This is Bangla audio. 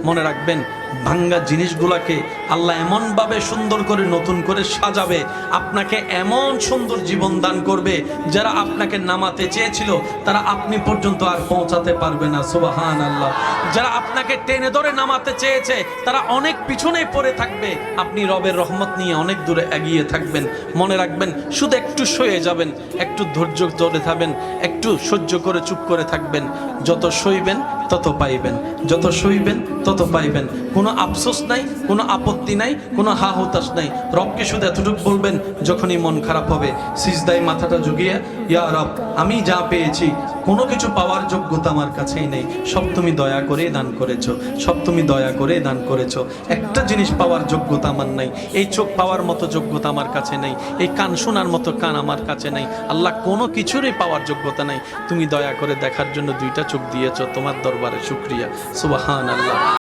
মনে রাখবেন ভাঙ্গা জিনিসগুলোকে আল্লাহ এমনভাবে সুন্দর করে নতুন করে সাজাবে, আপনাকে এমন সুন্দর জীবন দান করবে, যারা আপনাকে নামাতে চেয়েছিল তারা আপনি পর্যন্ত আর পৌঁছাতে পারবে না। সুবহানাল্লাহ। যারা আপনাকে টেনে ধরে নামাতে চেয়েছে তারা অনেক পিছনে পড়ে থাকবে, আপনি রবের রহমত নিয়ে অনেক দূরে এগিয়ে থাকবেন। মনে রাখবেন, শুধু একটু সয়ে যাবেন, একটু ধৈর্য ধরে থাকবেন, একটু সহ্য করে চুপ করে থাকবেন। যত সইবেন তত পাইবেন, যত সইবেন তত পাইবেন। কোনো আফসোস নাই, কোনো আপত্তি নাই, কোনো হা হুতাশ নাই। রবকে শুধু এতটুকু বলবেন যখনই মন খারাপ হবে, সিজদায় মাথাটা ঝুঁকিয়ে, ইয়া রব, আমি যা পেয়েছি কোনো কিছু পাওয়ার যোগ্যতা আমার কাছেই নেই, সব তুমি দয়া করে দান করেছো, সব তুমি দয়া করে দান করেছো। একটা জিনিস পাওয়ার যোগ্যতা আমার নাই, এই চোখ পাওয়ার মতো যোগ্যতা আমার কাছে নেই, এই কান শোনার মতো কান আমার কাছে নেই। আল্লাহ, কোনো কিছুরই পাওয়ার যোগ্যতা নাই, তুমি দয়া করে দেখার জন্য দুইটা চোখ দিয়েছো, তোমার দরবারে শুকরিয়া। সুবহানাল্লাহ।